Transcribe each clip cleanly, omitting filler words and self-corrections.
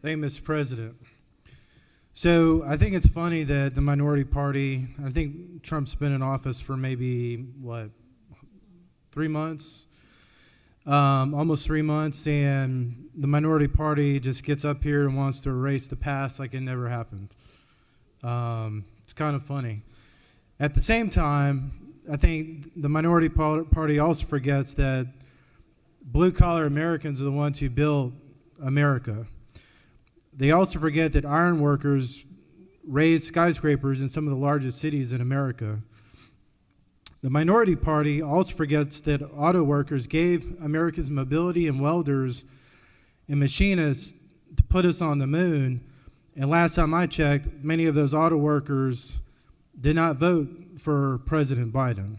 Thank you, Mr. President. So I think it's funny that the minority party, I think Trump's been in office for maybe, 3 months? Almost 3 months, and the minority party just gets up here and wants to erase the past like it never happened. It's kind of funny. At the same time, I think the minority party also forgets that blue-collar Americans are the ones who built America. They also forget that iron workers raised skyscrapers in some of the largest cities in America. The minority party also forgets that auto workers gave America's mobility and welders and machinists to put us on the moon. And last time I checked, many of those auto workers did not vote for President Biden.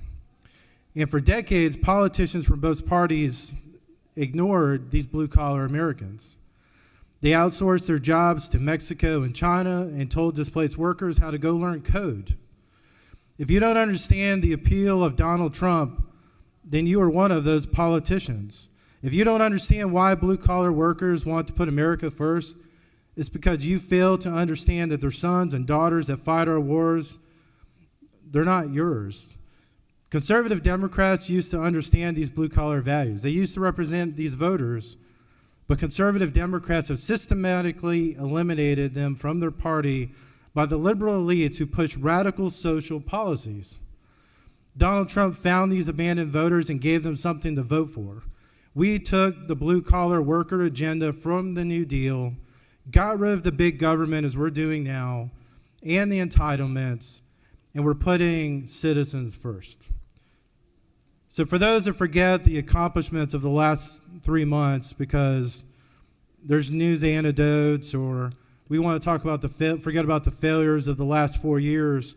And for decades, politicians from both parties ignored these blue-collar Americans. They outsourced their jobs to Mexico and China and told displaced workers how to go learn code. If you don't understand the appeal of Donald Trump, then you are one of those politicians. If you don't understand why blue-collar workers want to put America first, it's because you fail to understand that their sons and daughters that fight our wars, they're not yours. Conservative Democrats used to understand these blue-collar values. They used to represent these voters, but conservative Democrats have systematically eliminated them from their party by the liberal elites who push radical social policies. Donald Trump found these abandoned voters and gave them something to vote for. We took the blue-collar worker agenda from the New Deal, got rid of the big government as we're doing now, and the entitlements, and we're putting citizens first. So for those that forget the accomplishments of the last 3 months because there's news anecdotes or we want to talk about forget about the failures of the last 4 years,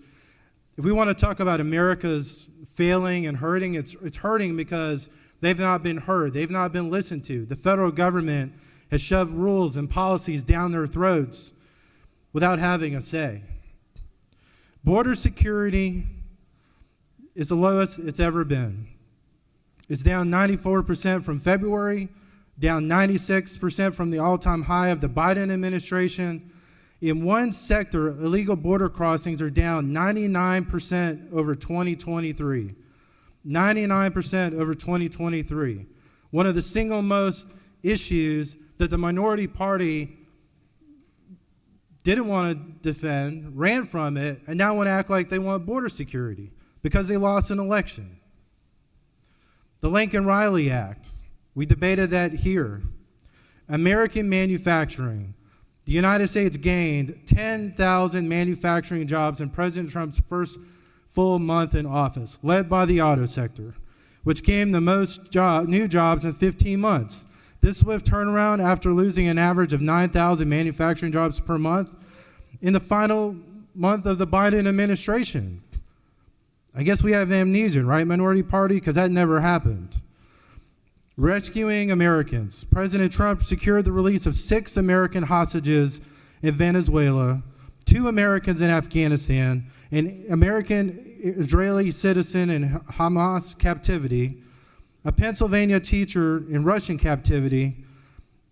if we want to talk about America's failing and hurting, it's hurting because they've not been heard. They've not been listened to. The federal government has shoved rules and policies down their throats without having a say. Border security is the lowest it's ever been. It's down 94% from February, down 96% from the all-time high of the Biden administration. In one sector, illegal border crossings are down 99% over 2023. 99% over 2023. One of the single most issues that the minority party didn't want to defend, ran from it, and now want to act like they want border security because they lost an election. The Lincoln-Riley Act, we debated that here. American manufacturing. The United States gained 10,000 manufacturing jobs in President Trump's first full month in office, led by the auto sector, which gave the most new jobs in 15 months. This swift turnaround after losing an average of 9,000 manufacturing jobs per month in the final month of the Biden administration. I guess we have amnesia, right, minority party? Because that never happened. Rescuing Americans. President Trump secured the release of 6 American hostages in Venezuela, 2 Americans in Afghanistan, an American Israeli citizen in Hamas captivity, a Pennsylvania teacher in Russian captivity,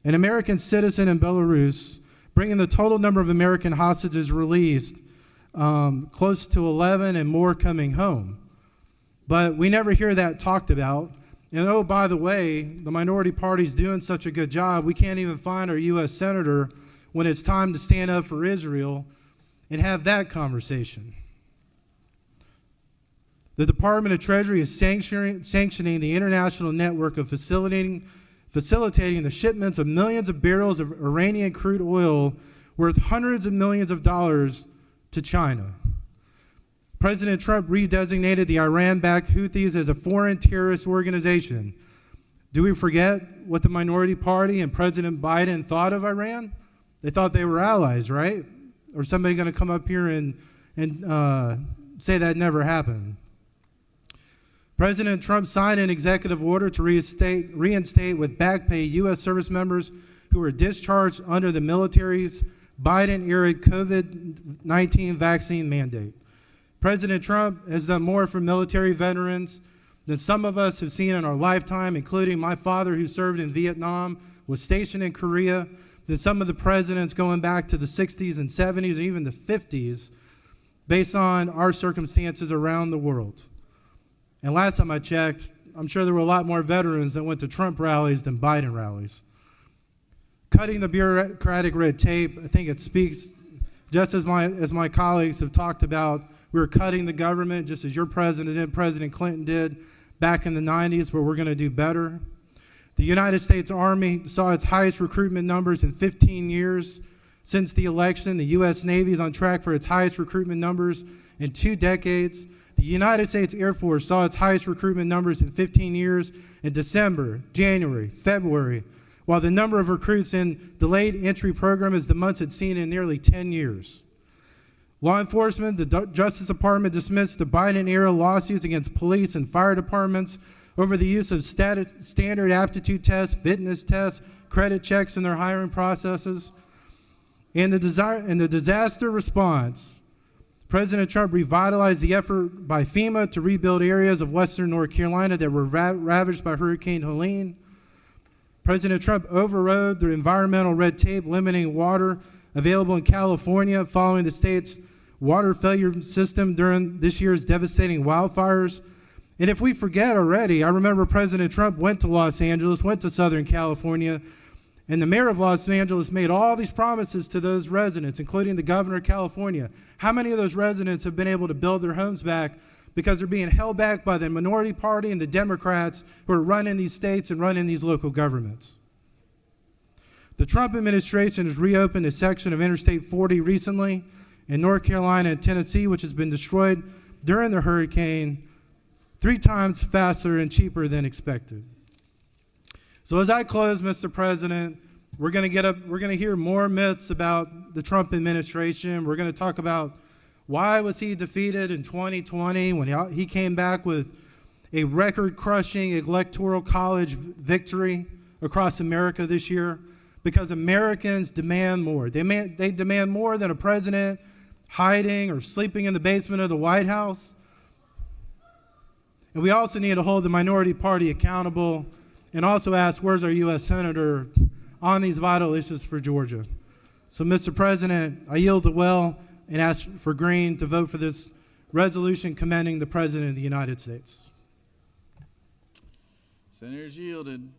an American citizen in Belarus, bringing the total number of American hostages released close to 11 and more coming home. But we never hear that talked about. And oh, by the way, the minority party's doing such a good job, we can't even find our U.S. senator when it's time to stand up for Israel and have that conversation. The Department of Treasury is sanctioning the international network of facilitating the shipments of millions of barrels of Iranian crude oil worth hundreds of millions of dollars to China. President Trump redesignated the Iran-backed Houthis as a foreign terrorist organization. Do we forget what the minority party and President Biden thought of Iran? They thought they were allies, right? Or somebody going to come up here and say that never happened? President Trump signed an executive order to reinstate with back pay U.S. service members who were discharged under the military's Biden-era COVID-19 vaccine mandate. President Trump has done more for military veterans than some of us have seen in our lifetime, including my father who served in Vietnam, was stationed in Korea, than some of the presidents going back to the 60s and 70s or even the 50s based on our circumstances around the world. And last time I checked, I'm sure there were a lot more veterans that went to Trump rallies than Biden rallies. Cutting the bureaucratic red tape, I think it speaks, just as my colleagues have talked about, we were cutting the government just as your president did, President Clinton did back in the 90s, but we're going to do better. The United States Army saw its highest recruitment numbers in 15 years. Since the election, the U.S. Navy is on track for its highest recruitment numbers in 2 decades. The United States Air Force saw its highest recruitment numbers in 15 years in December, January, February, while the number of recruits in delayed entry program is the most it's seen in nearly 10 years. Law enforcement, the Justice Department dismissed the Biden-era lawsuits against police and fire departments over the use of standard aptitude tests, fitness tests, credit checks in their hiring processes. In the disaster response, President Trump revitalized the effort by FEMA to rebuild areas of western North Carolina that were ravaged by Hurricane Helene. President Trump overrode the environmental red tape limiting water available in California following the state's water failure system during this year's devastating wildfires. And if we forget already, I remember President Trump went to Los Angeles, went to Southern California, and the mayor of Los Angeles made all these promises to those residents, including the governor of California. How many of those residents have been able to build their homes back because they're being held back by the minority party and the Democrats who are running these states and running these local governments? The Trump administration has reopened a section of Interstate 40 recently in North Carolina and Tennessee, which has been destroyed during the hurricane 3 times faster and cheaper than expected. So as I close, Mr. President, we're going to hear more myths about the Trump administration. We're going to talk about why was he defeated in 2020 when he came back with a record-crushing electoral college victory across America this year? Because Americans demand more. They demand more than a president hiding or sleeping in the basement of the White House. And we also need to hold the minority party accountable and also ask, where's our U.S. Senator on these vital issues for Georgia? So, Mr. President, I yield the well and ask for Green to vote for this resolution commending the President of the United States. Senators yielded.